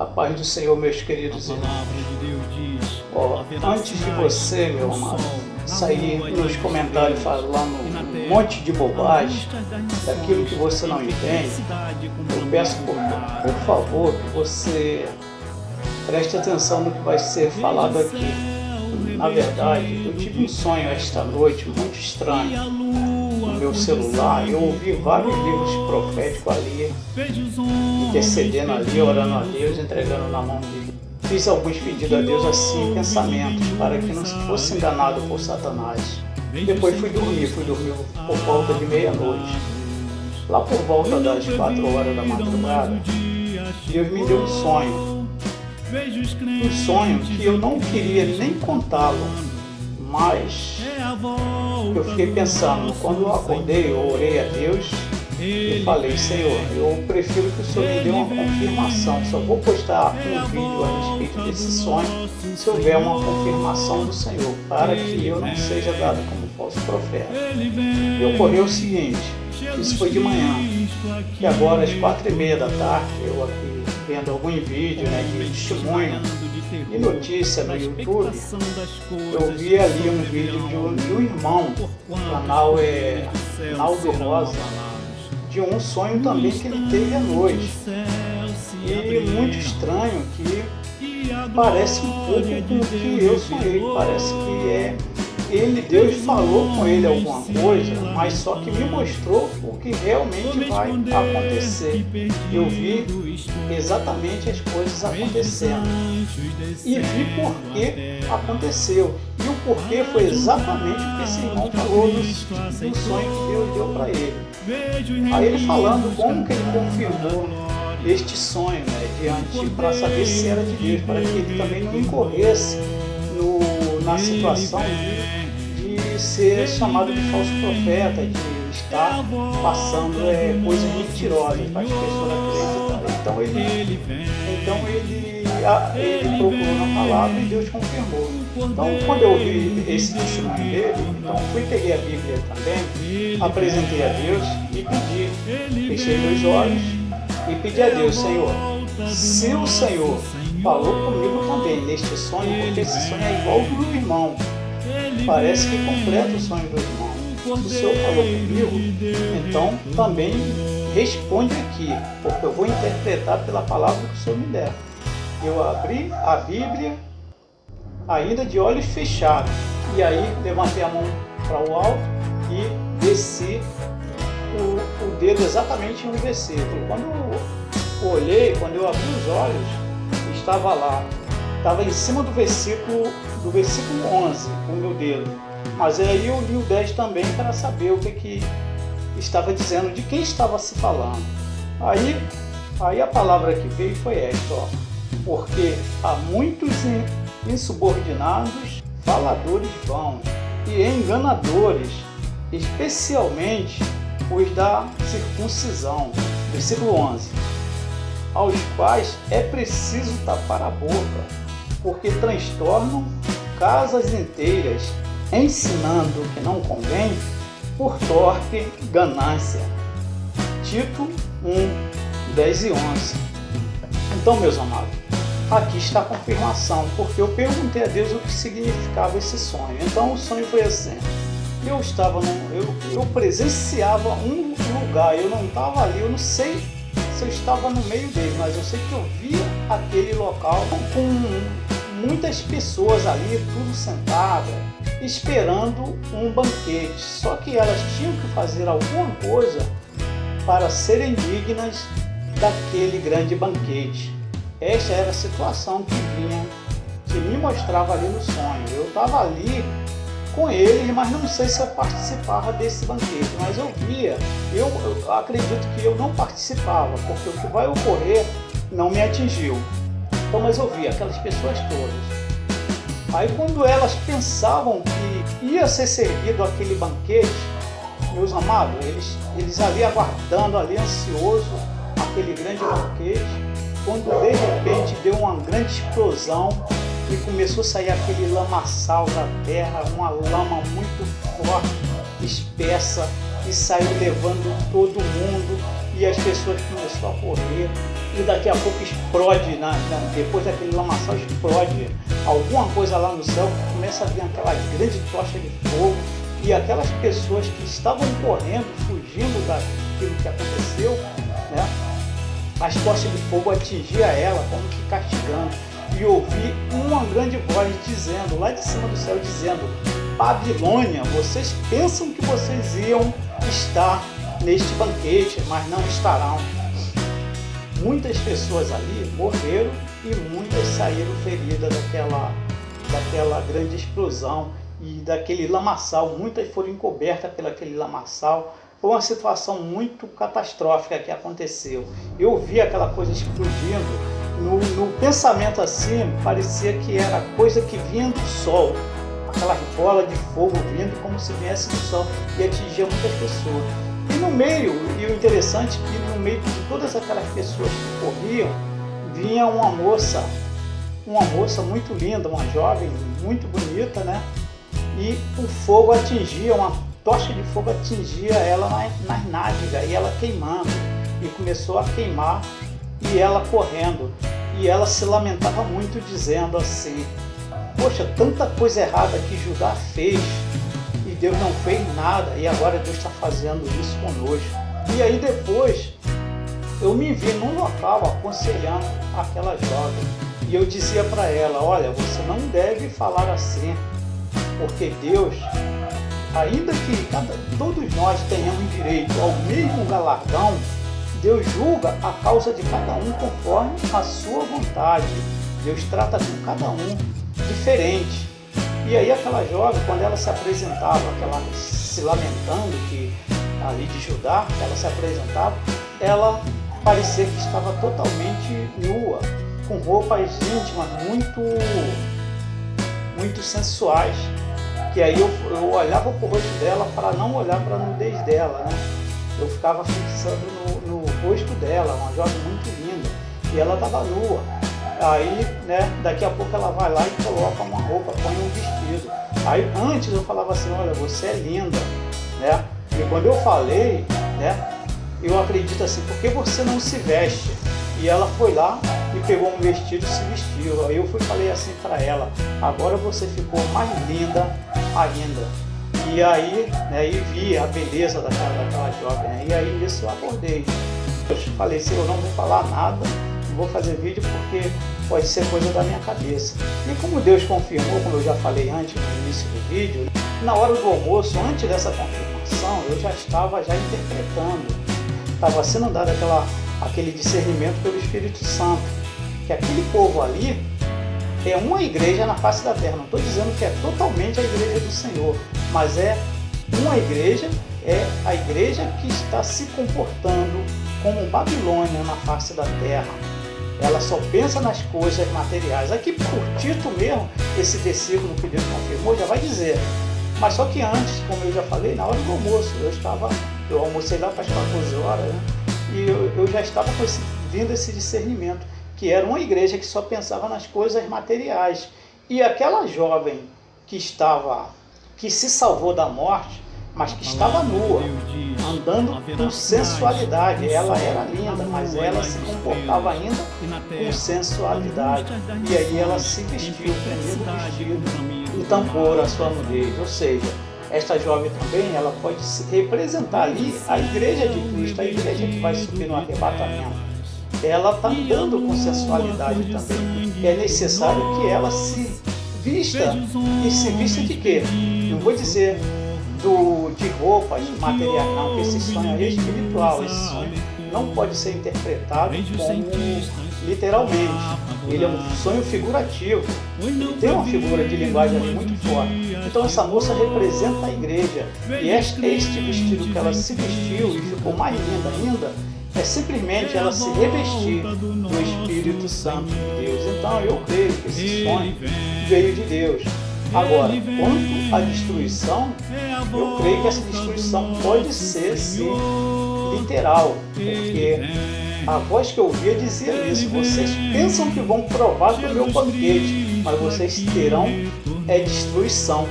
A paz do Senhor, meus queridos A irmãos. palavra de Deus diz: Antes de você, meu amado, sair nos comentários falando um monte de bobagem, daquilo que você não entende, eu peço por favor que você preste atenção no que vai ser falado aqui. Na verdade, eu tive um sonho esta noite muito estranho. No meu celular, eu ouvi vários livros proféticos ali, intercedendo ali, orando a Deus, entregando na mão dele. Fiz alguns pedidos a Deus assim, pensamentos, para que não fosse enganado por Satanás. Depois fui dormir por volta de meia-noite. Lá por volta das 4 horas da madrugada, Deus me deu um sonho. Um sonho que eu não queria nem contá-lo, mas eu fiquei pensando, quando eu acordei, eu orei a Deus e falei: Senhor, eu prefiro que o Senhor me dê uma confirmação, só vou postar um vídeo a respeito desse sonho se houver uma confirmação do Senhor, para que eu não seja dado como falso profeta. E ocorreu o seguinte, isso foi de manhã, que agora às 4h30 da tarde, eu aqui vendo algum vídeo de testemunho e notícia no YouTube, eu vi ali um vídeo de um irmão, o canal é Naldo Rosa, de um sonho também que ele teve à noite. E muito estranho, que parece um pouco com o que eu sonhei, parece que Deus falou com ele alguma coisa, mas só que me mostrou o que realmente vai acontecer. Eu vi exatamente as coisas acontecendo e vi por que aconteceu. E o porquê foi exatamente o que esse irmão falou no sonho que Deus deu para ele. Aí ele falando como que ele confirmou este sonho diante, para saber se era de Deus, para que ele também não incorresse na situação de ser chamado de falso profeta, de estar passando coisas mentirosas para as pessoas acreditarem. Então ele procurou na palavra e Deus confirmou. Então, quando eu ouvi esse testemunho dele, peguei a Bíblia também, apresentei a Deus e pedi, fechei meus olhos e pedi a Deus: Senhor, se o Senhor falou comigo também neste sonho, porque esse sonho é igual ao do irmão, parece que completa o sonho do irmão. Se o Senhor falou comigo, então também responde aqui, porque eu vou interpretar pela palavra que o Senhor me der. Eu abri a Bíblia, ainda de olhos fechados, e aí levantei a mão para o alto e desci o dedo exatamente no versículo. Quando eu olhei, quando eu abri os olhos, estava lá, estava em cima do versículo 11, o meu dedo. Mas aí eu li o 10 também para saber o que estava dizendo, de quem estava se falando. Aí a palavra que veio foi esta, porque há muitos insubordinados, faladores vãos e enganadores, especialmente os da circuncisão. Versículo 11. Aos quais é preciso tapar a boca, porque transtornam casas inteiras, ensinando o que não convém, por torpe ganância. Tito 1, 10 e 11. Então, meus amados, aqui está a confirmação, porque eu perguntei a Deus o que significava esse sonho. Então o sonho foi assim: eu presenciava um lugar, eu não estava ali, eu não sei se eu estava no meio dele, mas eu sei que eu via aquele local com muitas pessoas ali, tudo sentada, esperando um banquete. Só que elas tinham que fazer alguma coisa para serem dignas daquele grande banquete. Esta era a situação que me mostrava ali no sonho. Eu estava ali com eles, mas não sei se eu participava desse banquete, mas eu via, eu acredito que eu não participava, porque o que vai ocorrer não me atingiu. Então, mas eu via aquelas pessoas todas. Aí quando elas pensavam que ia ser servido aquele banquete, meus amados, eles ali aguardando, ali ansioso, aquele grande banquete, quando de repente deu uma grande explosão e começou a sair aquele lamaçal da terra, uma lama muito forte, espessa, e saiu levando todo mundo, e as pessoas começaram a correr. e daqui a pouco explode, depois daquele lamaçal explode alguma coisa lá no céu, começa a vir aquela grande tocha de fogo, e aquelas pessoas que estavam correndo, fugindo daquilo que aconteceu, né, as tochas de fogo atingiam ela, como que castigando, e ouvi uma grande voz dizendo, lá de cima do céu, dizendo: Babilônia, vocês pensam que vocês iam estar neste banquete, mas não estarão. Muitas pessoas ali morreram e muitas saíram feridas daquela grande explosão e daquele lamaçal. Muitas foram encobertas pelaquele lamaçal. Foi uma situação muito catastrófica que aconteceu. Eu vi aquela coisa explodindo. No pensamento assim, parecia que era coisa que vinha do sol. Aquela bola de fogo vindo como se viesse do sol e atingia muitas pessoas. E no meio, e o interessante é que no meio de todas aquelas pessoas que corriam, vinha uma moça muito linda, uma jovem muito bonita, né? E o fogo atingia, uma tocha de fogo atingia ela nas nádegas, e ela queimando, e começou a queimar, e ela correndo, e ela se lamentava muito, dizendo assim: poxa, tanta coisa errada que Judá fez, e Deus não fez nada, e agora Deus está fazendo isso conosco. E aí depois, eu me vi num local aconselhando aquela jovem, e eu dizia para ela: olha, você não deve falar assim, porque Deus, ainda que todos nós tenhamos direito ao mesmo galardão, Deus julga a causa de cada um conforme a sua vontade. Deus trata com cada um diferente. E aí aquela jovem, quando ela se apresentava, aquela se lamentando que ali de Judá, ela se apresentava, ela parecia que estava totalmente nua, com roupas íntimas muito sensuais. Que aí eu olhava para o rosto dela para não olhar para a nudez dela, né? Eu ficava fixando no rosto dela, uma jovem muito linda, e ela estava nua. Aí, né, daqui a pouco ela vai lá e coloca uma roupa, põe um vestido. Aí antes eu falava assim: olha, você é linda, né? E quando eu falei, né, eu acredito assim: por que você não se veste? E ela foi lá e pegou um vestido e se vestiu. Aí eu falei assim para ela: agora você ficou mais linda ainda. E aí, né, e vi a beleza daquela jovem, né? E aí nisso eu acordei. Eu falei assim: eu não vou falar nada, não vou fazer vídeo porque pode ser coisa da minha cabeça. E como Deus confirmou, como eu já falei antes no início do vídeo, na hora do almoço, antes dessa confirmação, eu já estava interpretando, estava sendo dado aquele discernimento pelo Espírito Santo, que aquele povo ali é uma igreja na face da terra. Não estou dizendo que é totalmente a igreja do Senhor, mas é uma igreja, é a igreja que está se comportando como Babilônia na face da terra. Ela só pensa nas coisas materiais. Aqui por Tito mesmo, esse versículo que Deus confirmou já vai dizer. Mas só que antes, como eu já falei, na hora do almoço, eu almocei lá para as 14 horas, né? E eu já estava vindo esse discernimento, que era uma igreja que só pensava nas coisas materiais. E aquela jovem que se salvou da morte, mas que estava nua, andando com sensualidade. Ela era linda, mas ela se comportava ainda com sensualidade. E aí ela se vestiu, primeiro vestido, e tampou a sua nudez. Ou seja, esta jovem também, ela pode representar ali a igreja de Cristo, a igreja que vai subir no arrebatamento. Ela está andando com sensualidade também. É necessário que ela se vista. E se vista de quê? Não vou dizer de roupas materiais, não, porque esse sonho é espiritual. Esse sonho não pode ser interpretado como literalmente. Ele é um sonho figurativo. Ele tem uma figura de linguagem ali muito forte. Então essa moça representa a igreja. E este vestido que ela se vestiu e ficou mais linda ainda, é simplesmente ela se revestir do Espírito Santo de Deus. Então eu creio que esse sonho veio de Deus. Agora, quanto à destruição, eu creio que essa destruição pode ser, sim, literal, porque a voz que eu ouvia dizia isso: vocês pensam que vão provar do meu banquete, mas vocês terão destruição.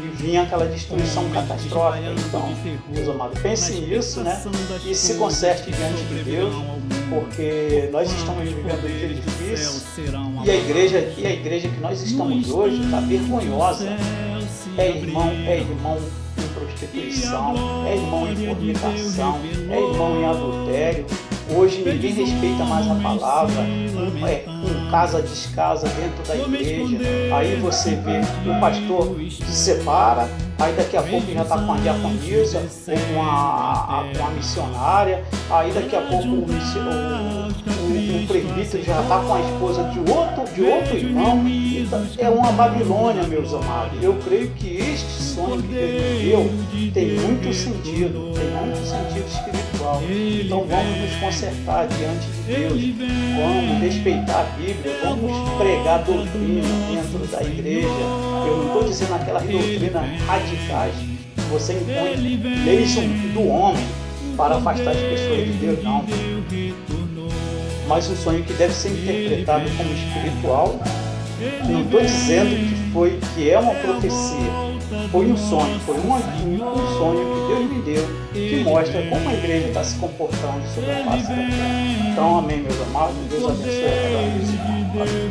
E vinha aquela destruição catastrófica. Então, meus amados, pensem nisso, né? E se conserte diante de Deus. porque nós estamos vivendo um dia difícil e a igreja que nós estamos hoje está vergonhosa. É irmão em prostituição, é irmão em fornicação, é irmão em adultério. Hoje ninguém respeita mais a palavra, um casa descasa dentro da igreja. Aí você vê o pastor se separa, aí daqui a pouco já está com a diaconisa ou com a missionária, aí daqui a pouco o presbítero já está com a esposa de outro irmão. Então, é uma Babilônia, meus amados. Eu creio que este sonho que Deus me deu tem muito sentido espiritual. Então vamos nos consertar diante de Deus, vamos respeitar a Bíblia, vamos pregar doutrina dentro da igreja. Eu não estou dizendo aquelas doutrinas radicais que você impõe leis do homem para afastar as pessoas de Deus, não. Mas um sonho que deve ser interpretado como espiritual. Não estou dizendo que é uma profecia, foi um sonho, foi um sonho que Deus me deu, que mostra como a igreja está se comportando sobre a face da terra. Então, amém, meus amados, Deus abençoe a cada um.